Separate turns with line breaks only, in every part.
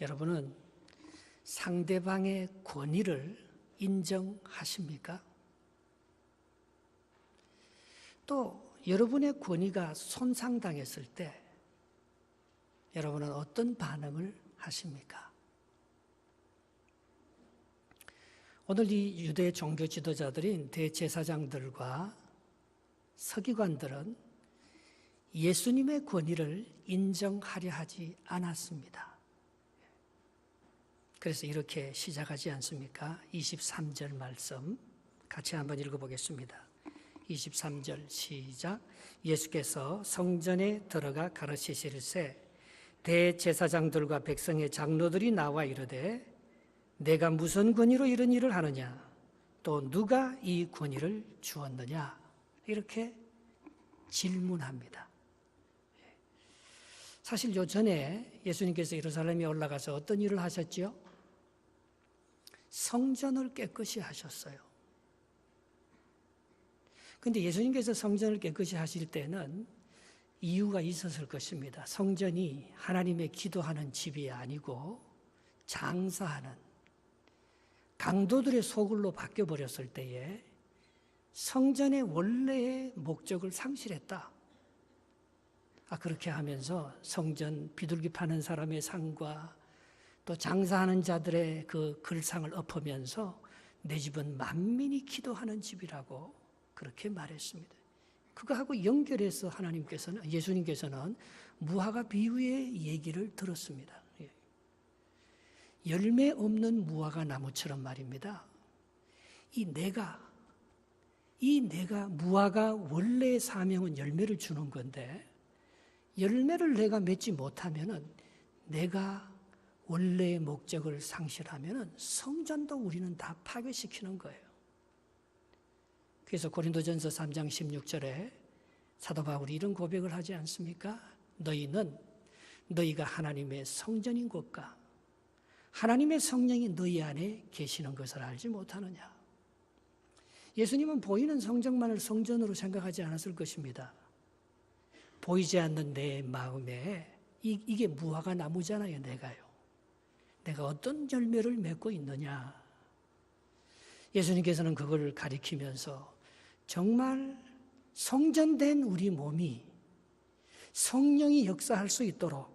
여러분은 상대방의 권위를 인정하십니까? 또 여러분의 권위가 손상당했을 때 여러분은 어떤 반응을 하십니까? 오늘 이 유대 종교 지도자들인 대제사장들과 서기관들은 예수님의 권위를 인정하려 하지 않았습니다. 그래서 이렇게 시작하지 않습니까? 23절 말씀 같이 한번 읽어보겠습니다. 23절 시작. 예수께서 성전에 들어가 가르치실세 대제사장들과 백성의 장로들이 나와 이르되 내가 무슨 권위로 이런 일을 하느냐? 또 누가 이 권위를 주었느냐? 이렇게 질문합니다. 사실 요 전에 예수님께서 예루살렘에 올라가서 어떤 일을 하셨죠? 성전을 깨끗이 하셨어요. 그런데 예수님께서 성전을 깨끗이 하실 때는 이유가 있었을 것입니다. 성전이 하나님의 기도하는 집이 아니고 장사하는 강도들의 소굴로 바뀌어버렸을 때에 성전의 원래의 목적을 상실했다. 그렇게 하면서 성전 비둘기 파는 사람의 상과 또 장사하는 자들의 그 글상을 엎으면서 내 집은 만민이 기도하는 집이라고 그렇게 말했습니다. 그거하고 연결해서 예수님께서는 무화과 비유의 얘기를 들었습니다. 열매 없는 무화과 나무처럼 말입니다. 이 내가 무화과 원래의 사명은 열매를 주는 건데 열매를 내가 맺지 못하면은 내가 원래의 목적을 상실하면은 성전도 우리는 다 파괴시키는 거예요. 그래서 고린도전서 3장 16절에 사도 바울이 이런 고백을 하지 않습니까? 너희가 하나님의 성전인 것과 하나님의 성령이 너희 안에 계시는 것을 알지 못하느냐? 예수님은 보이는 성전만을 성전으로 생각하지 않았을 것입니다. 보이지 않는 내 마음에 이게 무화과 나무잖아요, 내가요. 내가 어떤 열매를 맺고 있느냐? 예수님께서는 그걸 가리키면서 정말 성전된 우리 몸이 성령이 역사할 수 있도록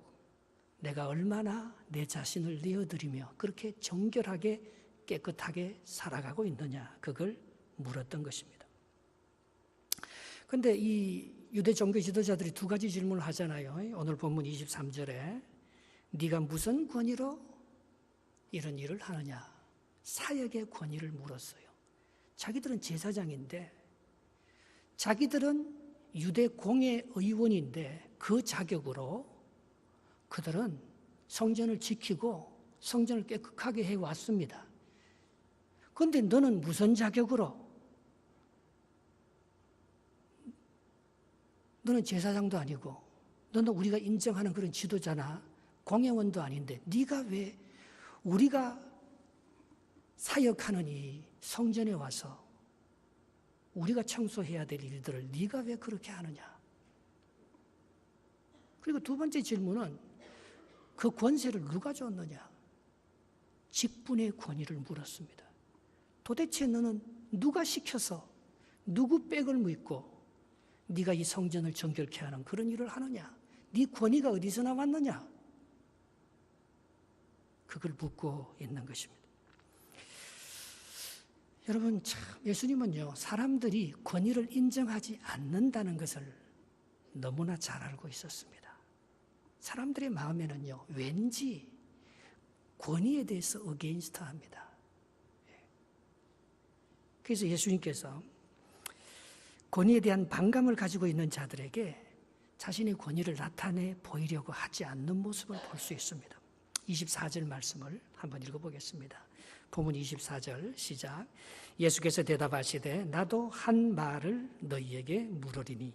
내가 얼마나 내 자신을 내어드리며 그렇게 정결하게 깨끗하게 살아가고 있느냐, 그걸 물었던 것입니다. 그런데 이 유대 종교 지도자들이 두 가지 질문을 하잖아요. 오늘 본문 23절에 네가 무슨 권위로 이런 일을 하느냐? 사역의 권위를 물었어요. 자기들은 제사장인데 자기들은 유대 공회 의원인데 그 자격으로 그들은 성전을 지키고 성전을 깨끗하게 해왔습니다. 그런데 너는 무슨 자격으로? 너는 제사장도 아니고 너는 우리가 인정하는 그런 지도자나 공회원도 아닌데 네가 왜 우리가 사역하는 이 성전에 와서 우리가 청소해야 될 일들을 네가 왜 그렇게 하느냐? 그리고 두 번째 질문은 그 권세를 누가 줬느냐? 직분의 권위를 물었습니다. 도대체 너는 누가 시켜서 누구 백을 묻고 네가 이 성전을 정결케 하는 그런 일을 하느냐? 네 권위가 어디서 나왔느냐? 그걸 묻고 있는 것입니다. 여러분, 참 예수님은요, 사람들이 권위를 인정하지 않는다는 것을 너무나 잘 알고 있었습니다. 사람들의 마음에는요, 왠지 권위에 대해서 어게인스트합니다. 그래서 예수님께서 권위에 대한 반감을 가지고 있는 자들에게 자신의 권위를 나타내 보이려고 하지 않는 모습을 볼 수 있습니다. 24절 말씀을 한번 읽어보겠습니다. 본문 24절 시작. 예수께서 대답하시되 나도 한 말을 너희에게 물으리니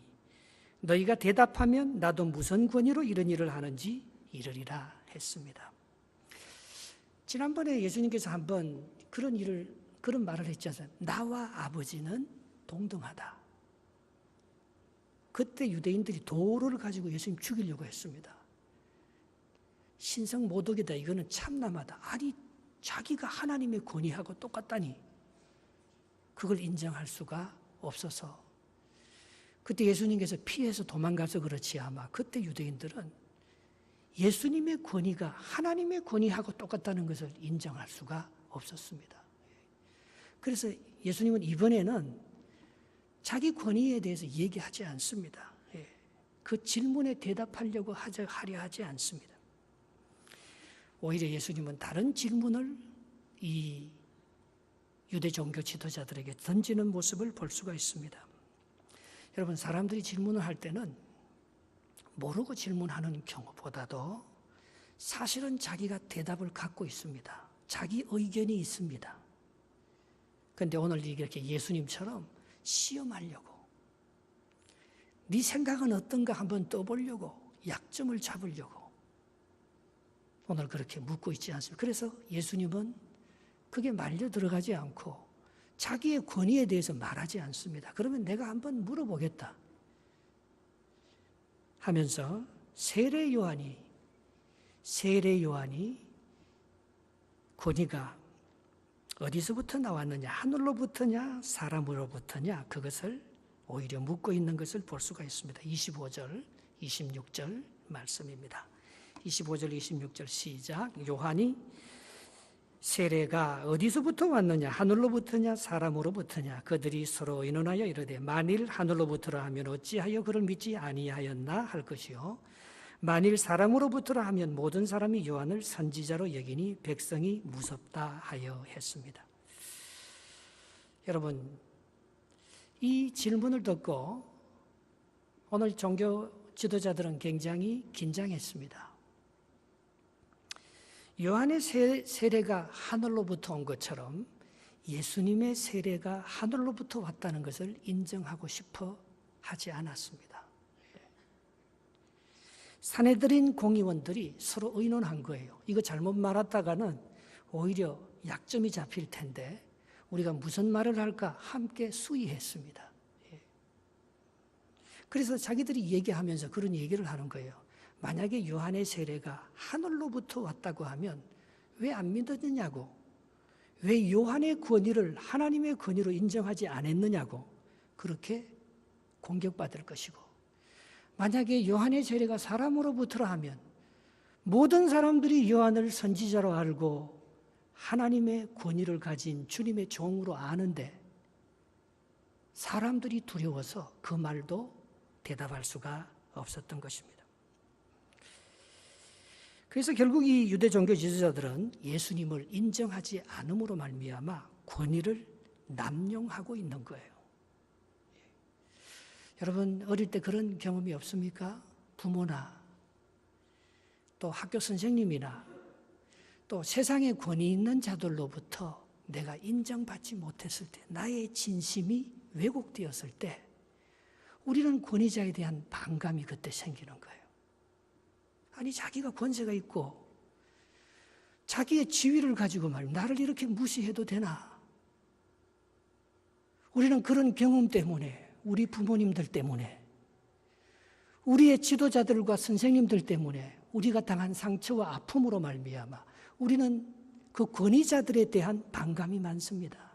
너희가 대답하면 나도 무슨 권위로 이런 일을 하는지 이르리라 했습니다. 지난번에 예수님께서 한번 그런 말을 했잖아요. 나와 아버지는 동등하다. 그때 유대인들이 돌을 가지고 예수님 죽이려고 했습니다. 신성 모독이다. 이거는 참남하다. 아니 자기가 하나님의 권위하고 똑같다니 그걸 인정할 수가 없어서 그때 예수님께서 피해서 도망가서 그렇지 아마 그때 유대인들은 예수님의 권위가 하나님의 권위하고 똑같다는 것을 인정할 수가 없었습니다. 그래서 예수님은 이번에는 자기 권위에 대해서 얘기하지 않습니다. 그 질문에 대답하려고 하려 하지 않습니다. 오히려 예수님은 다른 질문을 이 유대 종교 지도자들에게 던지는 모습을 볼 수가 있습니다. 여러분, 사람들이 질문을 할 때는 모르고 질문하는 경우보다도 사실은 자기가 대답을 갖고 있습니다. 자기 의견이 있습니다. 그런데 오늘 이렇게 예수님처럼 시험하려고 네 생각은 어떤가 한번 떠보려고 약점을 잡으려고 오늘 그렇게 묻고 있지 않습니까? 그래서 예수님은 그게 말려 들어가지 않고 자기의 권위에 대해서 말하지 않습니다. 그러면 내가 한번 물어보겠다 하면서 세례 요한이 권위가 어디서부터 나왔느냐, 하늘로부터냐, 사람으로부터냐, 그것을 오히려 묻고 있는 것을 볼 수가 있습니다. 25절, 26절 말씀입니다. 25절, 26절 시작. 요한이 세례가 어디서부터 왔느냐, 하늘로부터냐, 사람으로부터냐, 그들이 서로 의논하여 이르되 만일 하늘로부터라 하면 어찌하여 그를 믿지 아니하였나 할 것이요 만일 사람으로부터라 하면 모든 사람이 요한을 선지자로 여기니 백성이 무섭다 하여 했습니다. 여러분, 이 질문을 듣고 오늘 종교 지도자들은 굉장히 긴장했습니다. 요한의 세례가 하늘로부터 온 것처럼 예수님의 세례가 하늘로부터 왔다는 것을 인정하고 싶어 하지 않았습니다. 산헤드린 공의원들이 서로 의논한 거예요. 이거 잘못 말했다가는 오히려 약점이 잡힐 텐데 우리가 무슨 말을 할까 함께 수의했습니다. 그래서 자기들이 얘기하면서 그런 얘기를 하는 거예요. 만약에 요한의 세례가 하늘로부터 왔다고 하면 왜 안 믿었느냐고, 왜 요한의 권위를 하나님의 권위로 인정하지 않았느냐고 그렇게 공격받을 것이고, 만약에 요한의 세례가 사람으로부터라 하면 모든 사람들이 요한을 선지자로 알고 하나님의 권위를 가진 주님의 종으로 아는데 사람들이 두려워서 그 말도 대답할 수가 없었던 것입니다. 그래서 결국 이 유대 종교 지도자들은 예수님을 인정하지 않음으로 말미암아 권위를 남용하고 있는 거예요. 여러분, 어릴 때 그런 경험이 없습니까? 부모나 또 학교 선생님이나 또 세상에 권위 있는 자들로부터 내가 인정받지 못했을 때, 나의 진심이 왜곡되었을 때 우리는 권위자에 대한 반감이 그때 생기는 거예요. 아니, 자기가 권세가 있고 자기의 지위를 가지고 나를 이렇게 무시해도 되나? 우리는 그런 경험 때문에, 우리 부모님들 때문에, 우리의 지도자들과 선생님들 때문에 우리가 당한 상처와 아픔으로 말미암아 우리는 그 권위자들에 대한 반감이 많습니다.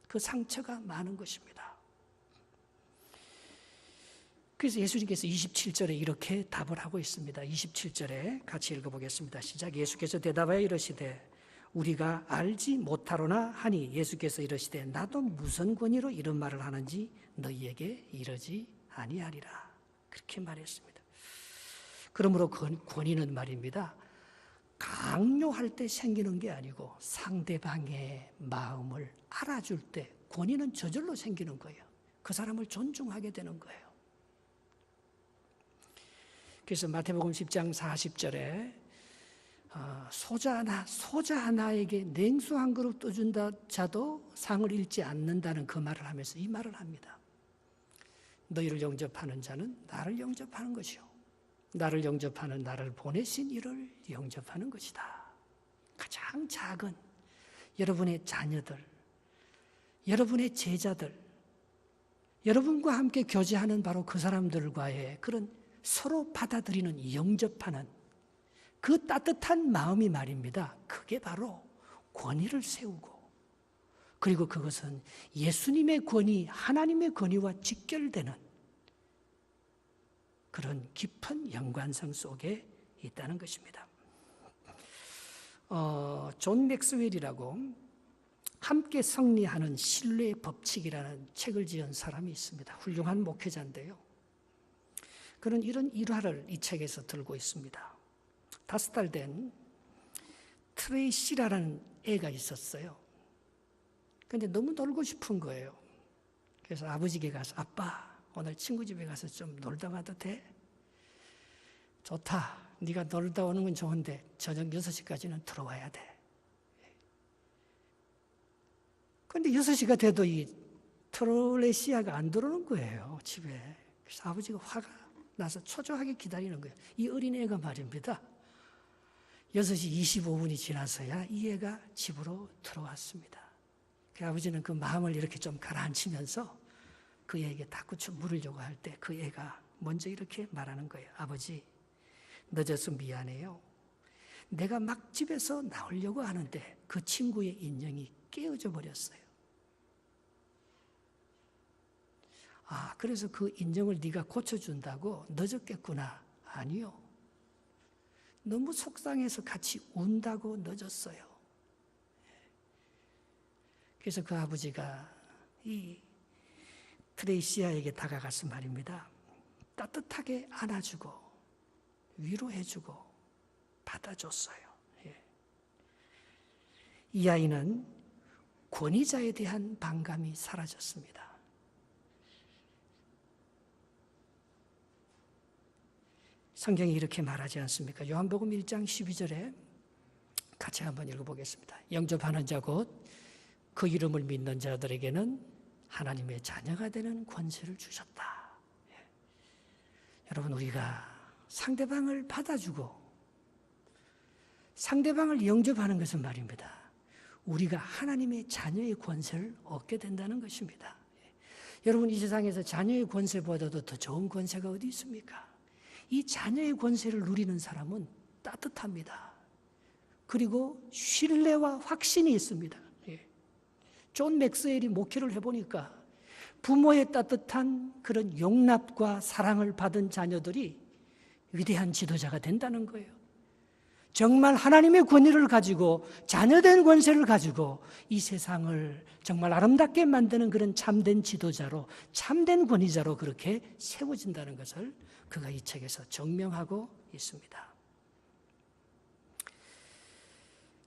그 상처가 많은 것입니다. 그래서 예수님께서 27절에 이렇게 답을 하고 있습니다. 27절에 같이 읽어보겠습니다. 시작. 예수께서 대답하여 이르시되 우리가 알지 못하로나 하니 예수께서 이르시되 나도 무슨 권위로 이런 말을 하는지 너희에게 이르지 아니하리라. 그렇게 말했습니다. 그러므로 권위는 말입니다, 강요할 때 생기는 게 아니고 상대방의 마음을 알아줄 때 권위는 저절로 생기는 거예요. 그 사람을 존중하게 되는 거예요. 그래서 마태복음 10장 40절에 소자 하나에게 냉수 한 그릇 떠준다 자도 상을 잃지 않는다는 그 말을 하면서 이 말을 합니다. 너희를 영접하는 자는 나를 영접하는 것이요 나를 영접하는 나를 보내신 이를 영접하는 것이다. 가장 작은 여러분의 자녀들, 여러분의 제자들, 여러분과 함께 교제하는 바로 그 사람들과의 그런 서로 받아들이는, 영접하는, 그 따뜻한 마음이 말입니다. 그게 바로 권위를 세우고, 그리고 그것은 예수님의 권위, 하나님의 권위와 직결되는 그런 깊은 연관성 속에 있다는 것입니다. 존 맥스웰이라고 함께 승리하는 신뢰의 법칙이라는 책을 지은 사람이 있습니다. 훌륭한 목회자인데요. 그는 이런 일화를 이 책에서 들고 있습니다. 5살 된 트레이시라는 애가 있었어요. 근데 너무 놀고 싶은 거예요. 그래서 아버지께 가서, 아빠, 오늘 친구 집에 가서 좀 놀다 와도 돼? 좋다. 네가 놀다 오는 건 좋은데 저녁 6시까지는 들어와야 돼. 그런데 6시가 돼도 이 트레이시아가 안 들어오는 거예요, 집에. 그래서 아버지가 화가 나서 초조하게 기다리는 거예요. 이 어린애가 말입니다. 6시 25분이 지나서야 이 애가 집으로 들어왔습니다. 그 아버지는 그 마음을 이렇게 좀 가라앉히면서 그 애에게 닦구쳐 물으려고 할 때 그 애가 먼저 이렇게 말하는 거예요. 아버지, 늦어서 미안해요. 내가 막 집에서 나오려고 하는데 그 친구의 인형이 깨어져 버렸어요. 아, 그래서 그 인형을 네가 고쳐준다고 늦었겠구나. 아니요. 너무 속상해서 같이 운다고 늦었어요. 그래서 그 아버지가 이 트레이시아에게 다가가서 말입니다. 따뜻하게 안아주고 위로해주고 받아줬어요. 이 아이는 권위자에 대한 반감이 사라졌습니다. 성경이 이렇게 말하지 않습니까? 요한복음 1장 12절에 같이 한번 읽어보겠습니다. 영접하는 자 곧 그 이름을 믿는 자들에게는 하나님의 자녀가 되는 권세를 주셨다. 여러분, 우리가 상대방을 받아주고 상대방을 영접하는 것은 말입니다. 우리가 하나님의 자녀의 권세를 얻게 된다는 것입니다. 여러분, 이 세상에서 자녀의 권세보다도 더 좋은 권세가 어디 있습니까? 이 자녀의 권세를 누리는 사람은 따뜻합니다. 그리고 신뢰와 확신이 있습니다. 존 맥스웰이 목회를 해보니까 부모의 따뜻한 그런 용납과 사랑을 받은 자녀들이 위대한 지도자가 된다는 거예요. 정말 하나님의 권위를 가지고 자녀된 권세를 가지고 이 세상을 정말 아름답게 만드는 그런 참된 지도자로, 참된 권위자로 그렇게 세워진다는 것을 그가 이 책에서 증명하고 있습니다.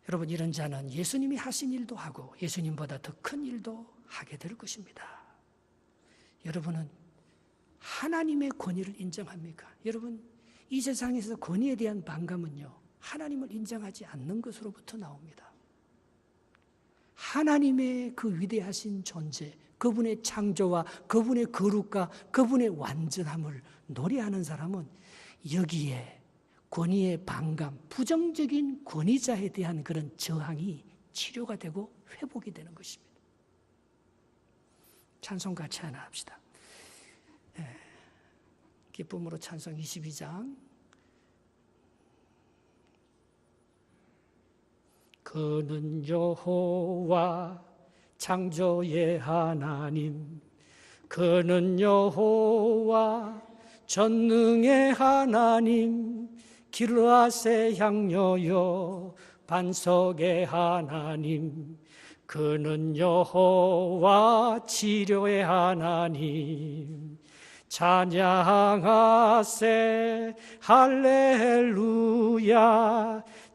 여러분, 이런 자는 예수님이 하신 일도 하고 예수님보다 더 큰 일도 하게 될 것입니다. 여러분은 하나님의 권위를 인정합니까? 여러분, 이 세상에서 권위에 대한 반감은요, 하나님을 인정하지 않는 것으로부터 나옵니다. 하나님의 그 위대하신 존재, 그분의 창조와 그분의 거룩과 그분의 완전함을 노래하는 사람은 여기에 권위의 반감, 부정적인 권위자에 대한 그런 저항이 치료가 되고 회복이 되는 것입니다. 찬송 같이 하나 합시다. 기쁨으로 찬송 22장. 그는 여호와 창조의 하나님, 그는 여호와 전능의 하나님, 길르앗의 향료요 반석의 하나님, 그는 여호와 치료의 하나님. 찬양하세 할렐루야,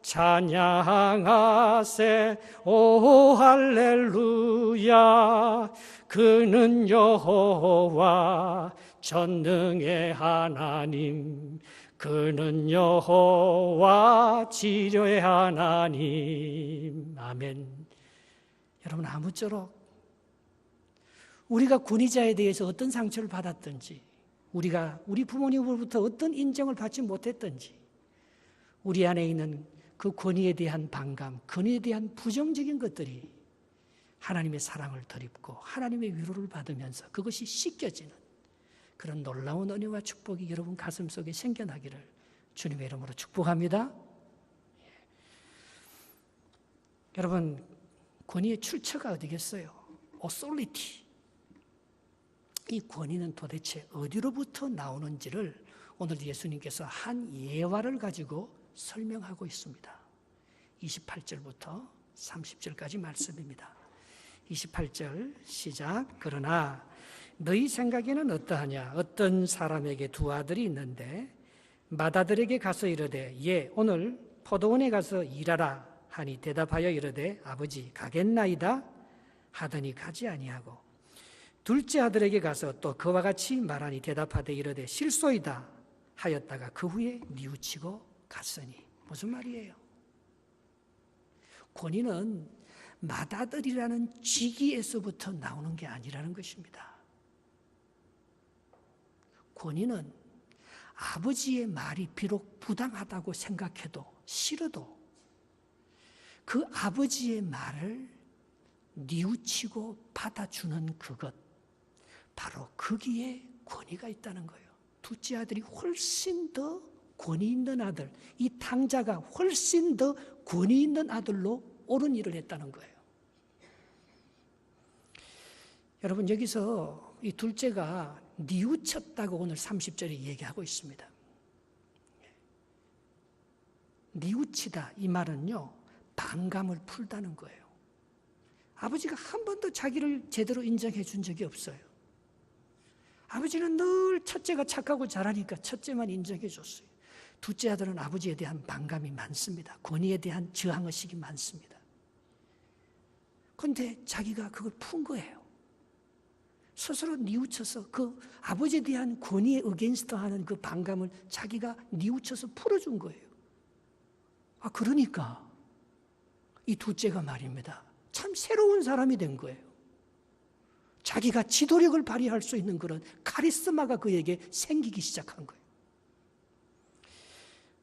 찬양하세 오 할렐루야. 그는 여호와 전능의 하나님, 그는 여호와 치료의 하나님. 아멘. 여러분, 아무쪼록 우리가 권위자에 대해서 어떤 상처를 받았든지, 우리 부모님으로부터 어떤 인정을 받지 못했든지, 우리 안에 있는 그 권위에 대한 반감, 권위에 대한 부정적인 것들이 하나님의 사랑을 덧입고 하나님의 위로를 받으면서 그것이 씻겨지는 그런 놀라운 은혜와 축복이 여러분 가슴 속에 생겨나기를 주님의 이름으로 축복합니다. 여러분, 권위의 출처가 어디겠어요? authority. 이 권위는 도대체 어디로부터 나오는지를 오늘 예수님께서 한 예화를 가지고 설명하고 있습니다. 28절부터 30절까지 말씀입니다. 28절 시작. 그러나 너희 생각에는 어떠하냐? 어떤 사람에게 두 아들이 있는데 맏아들에게 가서 이르되 예 오늘 포도원에 가서 일하라 하니 대답하여 이르되 아버지 가겠나이다 하더니 가지 아니하고 둘째 아들에게 가서 또 그와 같이 말하니 대답하되 이르되 실소이다 하였다가 그 후에 뉘우치고 갔으니. 무슨 말이에요? 권위는 맏아들이라는 직위에서부터 나오는 게 아니라는 것입니다. 권위는 아버지의 말이 비록 부당하다고 생각해도 싫어도 그 아버지의 말을 뉘우치고 받아주는 그것, 바로 거기에 권위가 있다는 거예요. 둘째 아들이 훨씬 더 권위 있는 아들, 이 탕자가 훨씬 더 권위 있는 아들로 옳은 일을 했다는 거예요. 여러분, 여기서 이 둘째가 뉘우쳤다고 오늘 30절에 얘기하고 있습니다. 뉘우치다, 이 말은요, 반감을 풀다는 거예요. 아버지가 한 번도 자기를 제대로 인정해 준 적이 없어요. 아버지는 늘 첫째가 착하고 잘하니까 첫째만 인정해 줬어요. 둘째 아들은 아버지에 대한 반감이 많습니다. 권위에 대한 저항의식이 많습니다. 그런데 자기가 그걸 푼 거예요. 스스로 뉘우쳐서 그 아버지에 대한 권위에 어게인스트하는 그 반감을 자기가 뉘우쳐서 풀어준 거예요. 그러니까 이 둘째가 말입니다. 참 새로운 사람이 된 거예요. 자기가 지도력을 발휘할 수 있는 그런 카리스마가 그에게 생기기 시작한 거예요.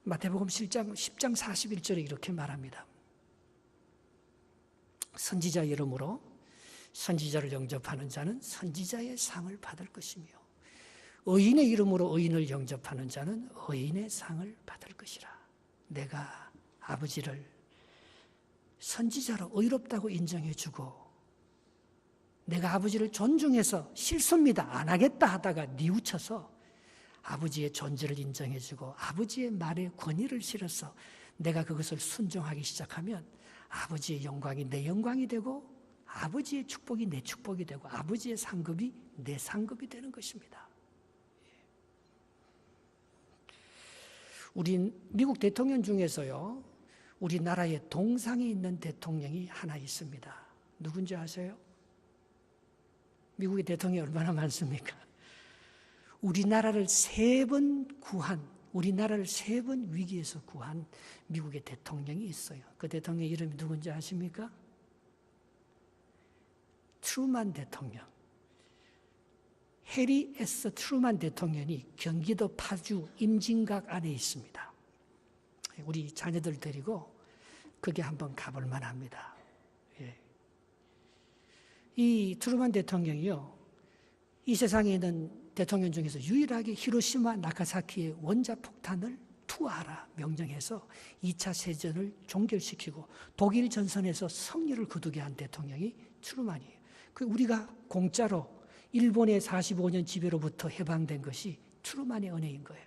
마태복음 10장 41절에 이렇게 말합니다. 선지자 이름으로 선지자를 영접하는 자는 선지자의 상을 받을 것이며 의인의 이름으로 의인을 영접하는 자는 의인의 상을 받을 것이라. 내가 아버지를 선지자로 의롭다고 인정해주고 내가 아버지를 존중해서 실수입니다 안 하겠다 하다가 뉘우쳐서 아버지의 존재를 인정해주고 아버지의 말에 권위를 실어서 내가 그것을 순종하기 시작하면 아버지의 영광이 내 영광이 되고 아버지의 축복이 내 축복이 되고 아버지의 상급이 내 상급이 되는 것입니다. 우리 미국 대통령 중에서요, 우리나라에 동상이 있는 대통령이 하나 있습니다. 누군지 아세요? 미국의 대통령이 얼마나 많습니까? 우리나라를 3번 구한, 우리나라를 3번 위기에서 구한 미국의 대통령이 있어요. 그 대통령 이름이 누군지 아십니까? 트루만 대통령. 해리 S. 트루만 대통령이 경기도 파주 임진각 안에 있습니다. 우리 자녀들 데리고 거기 한번 가볼 만합니다. 예. 이 트루만 대통령이요, 이 세상에 있는 대통령 중에서 유일하게 히로시마 나가사키의 원자폭탄을 투하하라 명령해서 2차 세전을 종결시키고 독일 전선에서 승리를 거두게 한 대통령이 트루만이에요. 우리가 공짜로 일본의 45년 지배로부터 해방된 것이 트루만의 은혜인 거예요.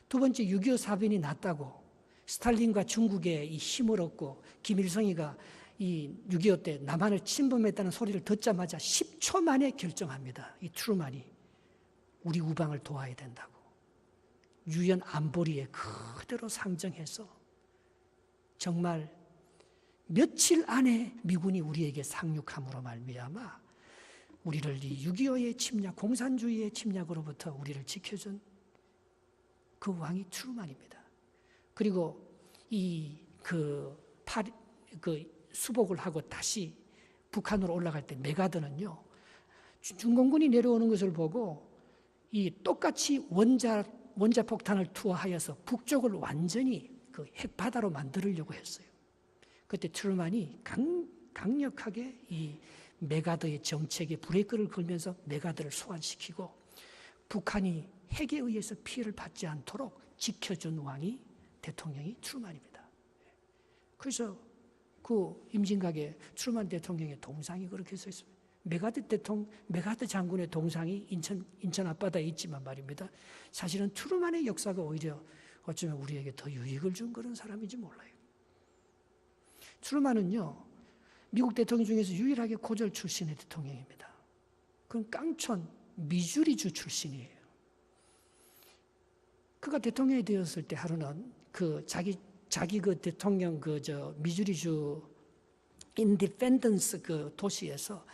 두 번째, 6.25 사변이 났다고 스탈린과 중국의 이 힘을 얻고 김일성이가 이 6.25 때 남한을 침범했다는 소리를 듣자마자 10초 만에 결정합니다. 이 트루만이 우리 우방을 도와야 된다고. 유엔 안보리에 그대로 상정해서 정말 며칠 안에 미군이 우리에게 상륙함으로 말미암아 우리를 이 6.25의 침략, 공산주의의 침략으로부터 우리를 지켜준 그 왕이 트루만입니다. 그리고 수복을 하고 다시 북한으로 올라갈 때 메가드는요, 중공군이 내려오는 것을 보고 이 똑같이 원자폭탄을 투하하여서 북쪽을 완전히 그 핵바다로 만들려고 했어요. 그때 트루만이 강력하게 이 메가드의 정책에 브레이크를 걸면서 메가드를 소환시키고 북한이 핵에 의해서 피해를 받지 않도록 지켜준 왕이 대통령이 트루만입니다. 그래서 그 임진각에 트루먼 대통령의 동상이 그렇게 써 있습니다. 메가드 장군의 동상이 인천 앞바다에 있지만 말입니다. 사실은 트루먼의 역사가 오히려 어쩌면 우리에게 더 유익을 준 그런 사람인지 몰라요. 트루먼은요, 미국 대통령 중에서 유일하게 고졸 출신의 대통령입니다. 그건 깡촌 미주리주 출신이에요. 그가 대통령이 되었을 때 하루는 그 자기 그 대통령 미주리주 인디펜던스 그 도시에서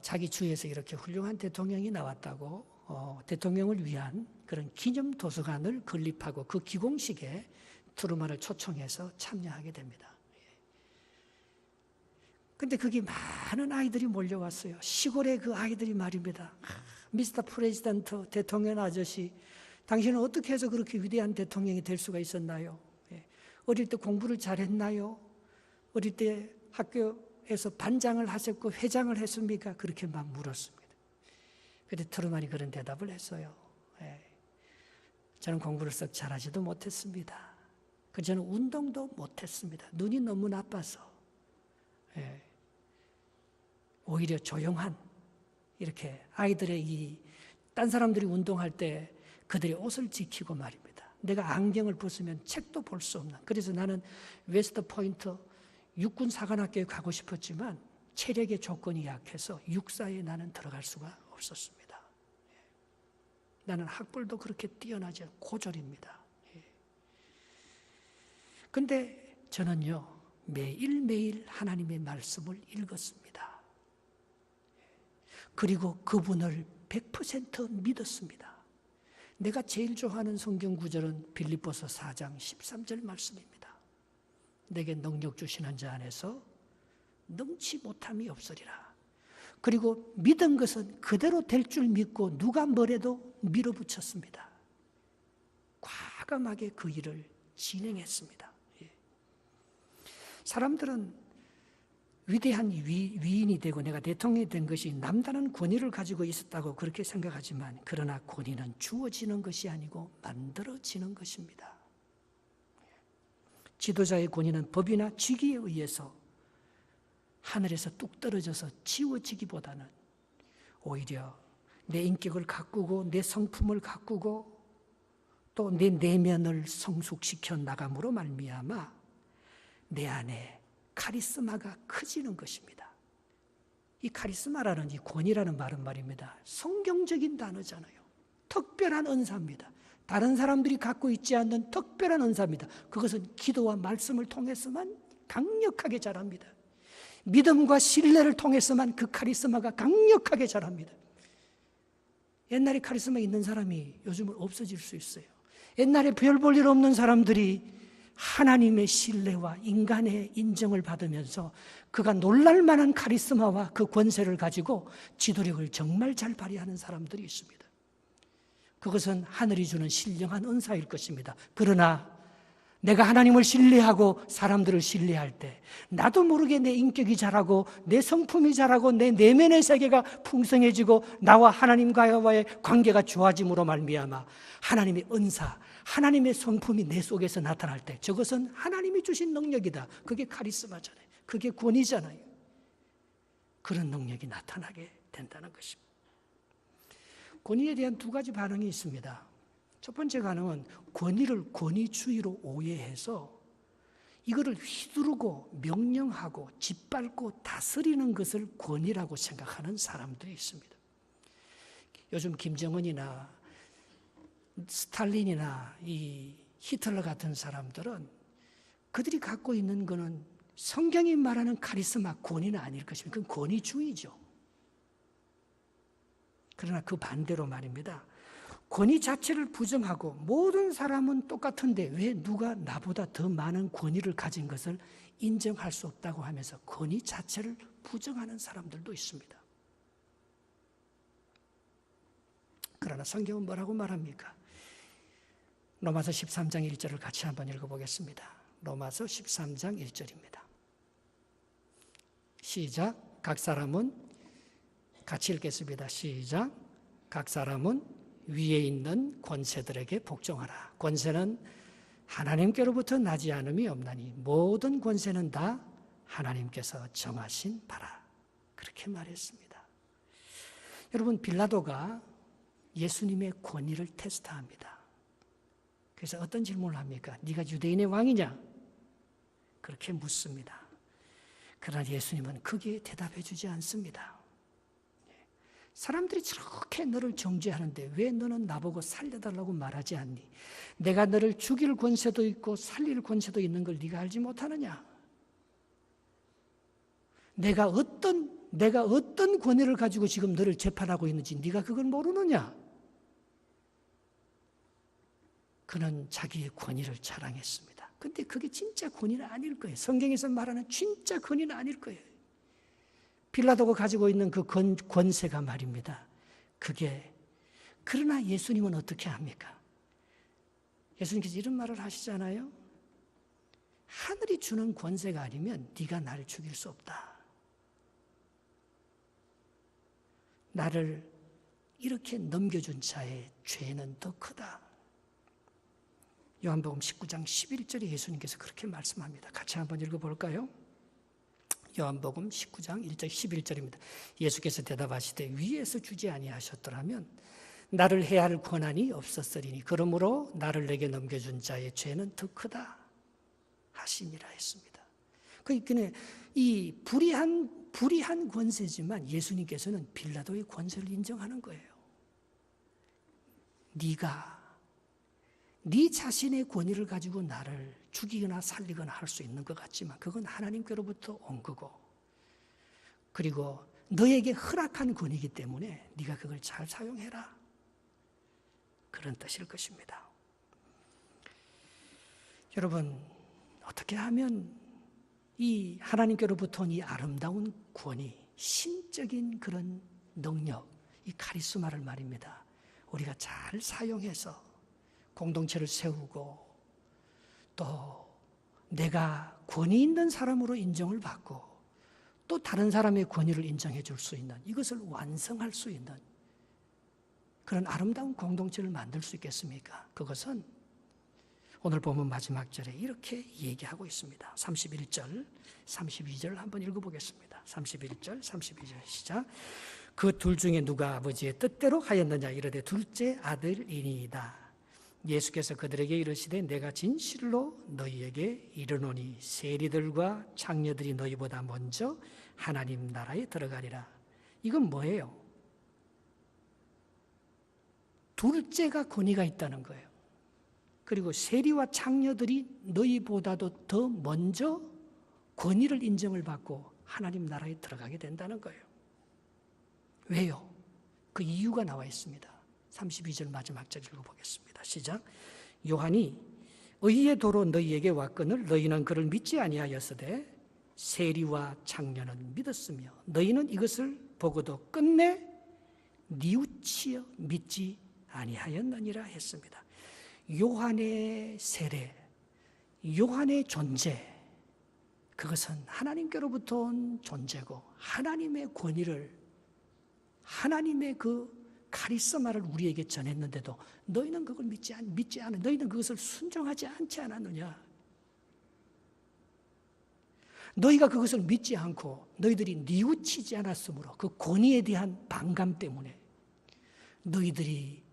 자기 주에서 이렇게 훌륭한 대통령이 나왔다고 대통령을 위한 그런 기념 도서관을 건립하고 그 기공식에 트루먼을 초청해서 참여하게 됩니다. 근데 거기 많은 아이들이 몰려왔어요. 시골의 그 아이들이 말입니다. 미스터 프레지던트, 대통령 아저씨, 당신은 어떻게 해서 그렇게 위대한 대통령이 될 수가 있었나요? 어릴 때 공부를 잘했나요? 어릴 때 학교에서 반장을 하셨고 회장을 했습니까? 그렇게 막 물었습니다. 그런데 트루먼이 그런 대답을 했어요. 저는 공부를 썩 잘하지도 못했습니다. 저는 운동도 못했습니다. 눈이 너무 나빠서. 오히려 조용한 이렇게 아이들의 딴 사람들이 운동할 때 그들의 옷을 지키고 말입니다. 내가 안경을 벗으면 책도 볼 수 없는. 그래서 나는 웨스트 포인트 육군 사관학교에 가고 싶었지만 체력의 조건이 약해서 육사에 나는 들어갈 수가 없었습니다. 나는 학벌도 그렇게 뛰어나지 않고 고졸입니다. 그런데 저는요, 매일매일 하나님의 말씀을 읽었습니다. 그리고 그분을 100% 믿었습니다. 내가 제일 좋아하는 성경 구절은 빌립보서 4장 13절 말씀입니다. 내게 능력 주시는 자 안에서 능치 못함이 없으리라. 그리고 믿은 것은 그대로 될 줄 믿고 누가 뭐래도 밀어붙였습니다. 과감하게 그 일을 진행했습니다. 사람들은 위대한 위인이 되고 내가 대통령이 된 것이 남다른 권위를 가지고 있었다고 그렇게 생각하지만, 그러나 권위는 주어지는 것이 아니고 만들어지는 것입니다. 지도자의 권위는 법이나 직위에 의해서 하늘에서 뚝 떨어져서 지워지기보다는 오히려 내 인격을 가꾸고 내 성품을 가꾸고 또 내 내면을 성숙시켜 나감으로 말미암아 내 안에 카리스마가 커지는 것입니다. 이 카리스마라는 이 권위라는 말은 말입니다. 성경적인 단어잖아요. 특별한 은사입니다. 다른 사람들이 갖고 있지 않는 특별한 은사입니다. 그것은 기도와 말씀을 통해서만 강력하게 자랍니다. 믿음과 신뢰를 통해서만 그 카리스마가 강력하게 자랍니다. 옛날에 카리스마 있는 사람이 요즘은 없어질 수 있어요. 옛날에 별 볼 일 없는 사람들이 하나님의 신뢰와 인간의 인정을 받으면서 그가 놀랄만한 카리스마와 그 권세를 가지고 지도력을 정말 잘 발휘하는 사람들이 있습니다. 그것은 하늘이 주는 신령한 은사일 것입니다. 그러나 내가 하나님을 신뢰하고 사람들을 신뢰할 때 나도 모르게 내 인격이 자라고 내 성품이 자라고 내 내면의 세계가 풍성해지고 나와 하나님과의 관계가 좋아짐으로 말미암아 하나님의 은사, 하나님의 성품이 내 속에서 나타날 때 저것은 하나님이 주신 능력이다. 그게 카리스마잖아요. 그게 권위잖아요. 그런 능력이 나타나게 된다는 것입니다. 권위에 대한 두 가지 반응이 있습니다. 첫 번째 반응은 권위를 권위주의로 오해해서 이거를 휘두르고 명령하고 짓밟고 다스리는 것을 권위라고 생각하는 사람들이 있습니다. 요즘 김정은이나 스탈린이나 이 히틀러 같은 사람들은 그들이 갖고 있는 것은 성경이 말하는 카리스마, 권위는 아닐 것입니다. 그건 권위주의죠. 그러나 그 반대로 말입니다. 권위 자체를 부정하고 모든 사람은 똑같은데 왜 누가 나보다 더 많은 권위를 가진 것을 인정할 수 없다고 하면서 권위 자체를 부정하는 사람들도 있습니다. 그러나 성경은 뭐라고 말합니까? 로마서 13장 1절을 같이 한번 읽어보겠습니다. 로마서 13장 1절입니다. 시작. 각 사람은 같이 읽겠습니다. 시작. 각 사람은 위에 있는 권세들에게 복종하라. 권세는 하나님께로부터 나지 않음이 없나니 모든 권세는 다 하나님께서 정하신 바라. 그렇게 말했습니다. 여러분, 빌라도가 예수님의 권위를 테스트합니다. 그래서 어떤 질문을 합니까? 네가 유대인의 왕이냐? 그렇게 묻습니다. 그러나 예수님은 크게 대답해 주지 않습니다. 사람들이 저렇게 너를 정죄하는데 왜 너는 나보고 살려달라고 말하지 않니? 내가 너를 죽일 권세도 있고 살릴 권세도 있는 걸 네가 알지 못하느냐? 내가 어떤 권위를 가지고 지금 너를 재판하고 있는지 네가 그걸 모르느냐? 그는 자기의 권위를 자랑했습니다. 근데 그게 진짜 권위는 아닐 거예요. 성경에서 말하는 진짜 권위는 아닐 거예요. 빌라도가 가지고 있는 그 권세가 말입니다. 그러나 예수님은 어떻게 합니까? 예수님께서 이런 말을 하시잖아요. 하늘이 주는 권세가 아니면 네가 나를 죽일 수 없다. 나를 이렇게 넘겨준 자의 죄는 더 크다. 요한복음 19장 11절에 예수님께서 그렇게 말씀합니다. 같이 한번 읽어볼까요? 요한복음 19장 1절 11절입니다. 예수께서 대답하시되 위에서 주지 아니하셨더라면 나를 해할 권한이 없었으리니 그러므로 나를 내게 넘겨준 자의 죄는 더 크다 하시니라 했습니다. 그러니까 이 불의한 권세지만 예수님께서는 빌라도의 권세를 인정하는 거예요. 네 자신의 권위를 가지고 나를 죽이거나 살리거나 할 수 있는 것 같지만 그건 하나님께로부터 온 거고, 그리고 너에게 허락한 권위이기 때문에 네가 그걸 잘 사용해라. 그런 뜻일 것입니다. 여러분, 어떻게 하면 이 하나님께로부터 온 이 아름다운 권위, 신적인 그런 능력, 이 카리스마를 말입니다. 우리가 잘 사용해서 공동체를 세우고 또 내가 권위 있는 사람으로 인정을 받고 또 다른 사람의 권위를 인정해 줄 수 있는, 이것을 완성할 수 있는 그런 아름다운 공동체를 만들 수 있겠습니까? 그것은 오늘 보면 마지막 절에 이렇게 얘기하고 있습니다. 31절, 32절 한번 읽어보겠습니다. 31절, 32절 시작. 그 둘 중에 누가 아버지의 뜻대로 하였느냐 이르되 둘째 아들이니이다. 예수께서 그들에게 이르시되 내가 진실로 너희에게 이르노니 세리들과 창녀들이 너희보다 먼저 하나님 나라에 들어가리라. 이건 뭐예요? 둘째가 권위가 있다는 거예요. 그리고 세리와 창녀들이 너희보다도 더 먼저 권위를 인정을 받고 하나님 나라에 들어가게 된다는 거예요. 왜요? 그 이유가 나와 있습니다. 32절 마지막 절 읽어보겠습니다. 시작. 요한이 의의 도로 너희에게 왔거늘 너희는 그를 믿지 아니하였으되 세리와 창녀는 믿었으며 너희는 이것을 보고도 끝내 뉘우치어 믿지 아니하였느니라 했습니다. 요한의 세례, 요한의 존재, 그것은 하나님께로부터 온 존재고 하나님의 권위를, 하나님의 그 카리스마를 우리에게 전했는데도 너희는 그걸 믿지 않아. 너희는 그것을 순종하지 않지 않았느냐. 너희가 그것을 믿지 않고 너희들이 뉘우치지 않았으므로 그 권위에 대한 반감 때문에 너희들이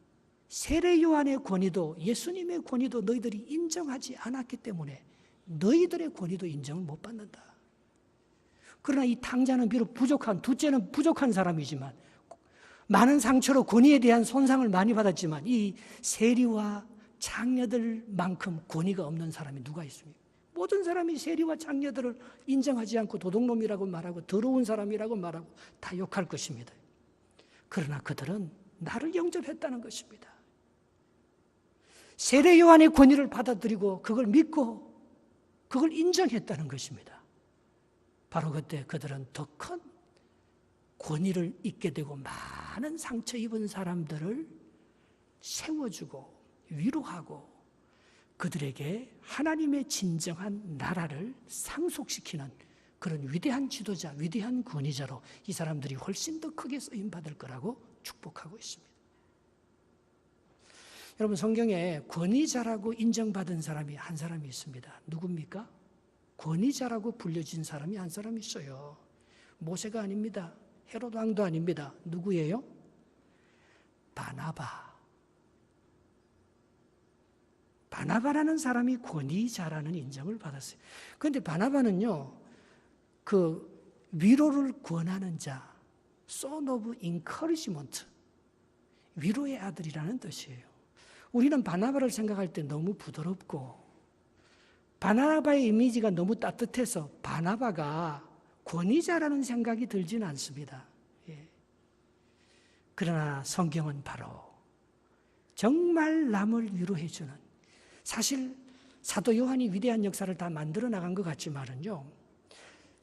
세례 요한의 권위도 예수님의 권위도 너희들이 인정하지 않았기 때문에 너희들의 권위도 인정을 못 받는다. 그러나 이 탕자는 비록 둘째는 부족한 사람이지만 많은 상처로 권위에 대한 손상을 많이 받았지만 이 세리와 창녀들만큼 권위가 없는 사람이 누가 있습니까? 모든 사람이 세리와 창녀들을 인정하지 않고 도둑놈이라고 말하고 더러운 사람이라고 말하고 다 욕할 것입니다. 그러나 그들은 나를 영접했다는 것입니다. 세례 요한의 권위를 받아들이고 그걸 믿고 그걸 인정했다는 것입니다. 바로 그때 그들은 더 큰 권위를 잊게 되고 많은 상처 입은 사람들을 세워주고 위로하고 그들에게 하나님의 진정한 나라를 상속시키는 그런 위대한 지도자, 위대한 권위자로 이 사람들이 훨씬 더 크게 쓰임받을 거라고 축복하고 있습니다. 여러분 성경에 권위자라고 인정받은 사람이 한 사람이 있습니다. 누굽니까? 권위자라고 불려진 사람이 한 사람이 있어요. 모세가 아닙니다. 헤롯 왕도 아닙니다. 누구예요? 바나바. 바나바라는 사람이 권위자라는 인정을 받았어요. 그런데 바나바는요, 그 위로를 권하는 자, son of encouragement, 위로의 아들이라는 뜻이에요. 우리는 바나바를 생각할 때 너무 부드럽고 바나바의 이미지가 너무 따뜻해서 바나바가 권위자라는 생각이 들지는 않습니다. 예. 그러나 성경은 바로 정말 남을 위로해주는, 사실 사도 요한이 위대한 역사를 다 만들어 나간 것 같지만은요,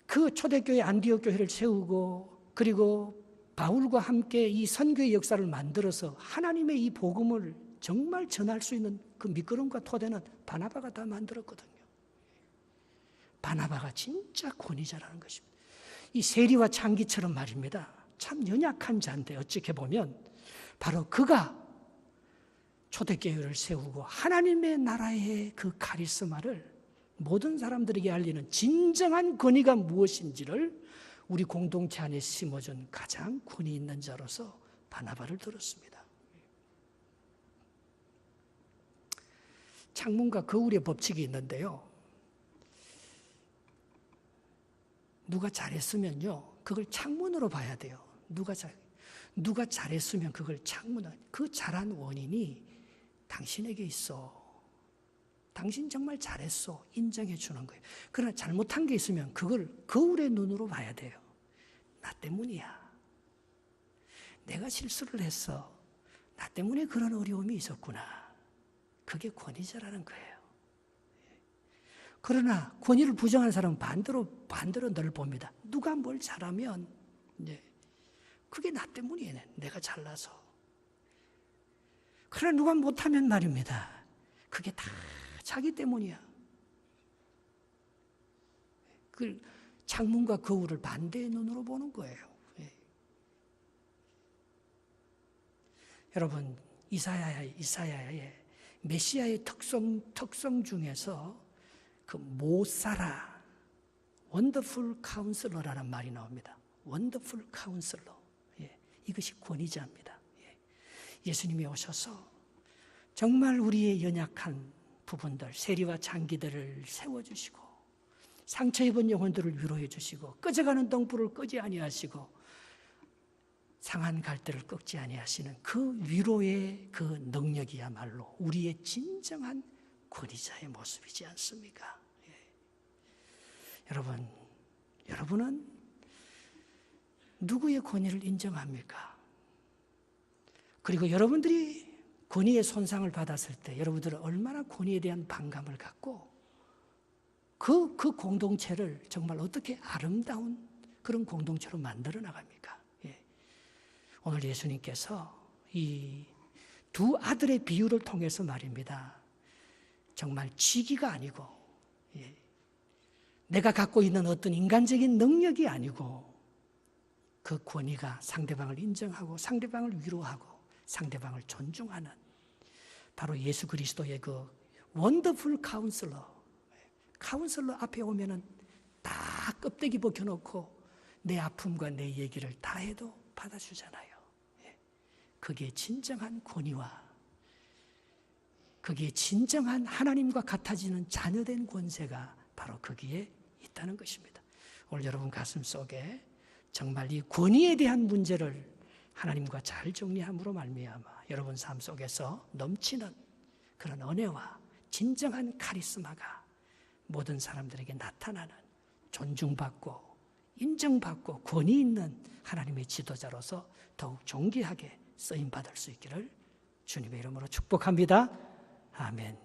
그 초대교회 안디옥 교회를 세우고 그리고 바울과 함께 이 선교의 역사를 만들어서 하나님의 이 복음을 정말 전할 수 있는 그 밑거름과 토대는 바나바가 다 만들었거든요. 바나바가 진짜 권위자라는 것입니다. 이 세리와 창기처럼 말입니다. 참 연약한 자인데 어떻게 보면 바로 그가 초대교회를 세우고 하나님의 나라의 그 카리스마를 모든 사람들에게 알리는 진정한 권위가 무엇인지를 우리 공동체 안에 심어준 가장 권위 있는 자로서 바나바를 들었습니다. 창문과 거울의 법칙이 있는데요. 누가 잘했으면요, 그걸 창문으로 봐야 돼요. 누가 잘했으면 그걸 창문으로, 그 잘한 원인이 당신에게 있어. 당신 정말 잘했어. 인정해 주는 거예요. 그러나 잘못한 게 있으면 그걸 거울의 눈으로 봐야 돼요. 나 때문이야. 내가 실수를 했어. 나 때문에 그런 어려움이 있었구나. 그게 권위자라는 거예요. 그러나 권위를 부정하는 사람은 반대로 늘 봅니다. 누가 뭘 잘하면 그게 나 때문이에요. 내가 잘나서. 그러나 누가 못하면 말입니다. 그게 다 자기 때문이야. 그 창문과 거울을 반대의 눈으로 보는 거예요. 예. 여러분, 이사야의 메시아의 특성 중에서 그 모사라, 원더풀 카운슬러라는 말이 나옵니다. 원더풀 카운슬러. 예. 이것이 권위자입니다. 예. 예수님이 오셔서 정말 우리의 연약한 부분들, 세리와 장기들을 세워주시고 상처 입은 영혼들을 위로해 주시고 꺼져가는 등불을 끄지 아니하시고 상한 갈대를 꺾지 아니하시는 그 위로의 그 능력이야말로 우리의 진정한 권위자의 모습이지 않습니까? 예. 여러분은 누구의 권위를 인정합니까? 그리고 여러분들이 권위의 손상을 받았을 때 여러분들은 얼마나 권위에 대한 반감을 갖고 그 공동체를 정말 어떻게 아름다운 그런 공동체로 만들어 나갑니까? 예. 오늘 예수님께서 이 두 아들의 비유를 통해서 말입니다. 정말 지기가 아니고 내가 갖고 있는 어떤 인간적인 능력이 아니고 그 권위가 상대방을 인정하고 상대방을 위로하고 상대방을 존중하는 바로 예수 그리스도의 그 원더풀 카운슬러 앞에 오면은 다 껍데기 벗겨놓고 내 아픔과 내 얘기를 다 해도 받아주잖아요. 그게 진정한 권위와 그게 진정한 하나님과 같아지는 자녀된 권세가 바로 거기에 있다는 것입니다. 오늘 여러분 가슴 속에 정말 이 권위에 대한 문제를 하나님과 잘 정리함으로 말미암아 여러분 삶 속에서 넘치는 그런 은혜와 진정한 카리스마가 모든 사람들에게 나타나는 존중받고 인정받고 권위 있는 하나님의 지도자로서 더욱 존귀하게 쓰임받을 수 있기를 주님의 이름으로 축복합니다. 아멘.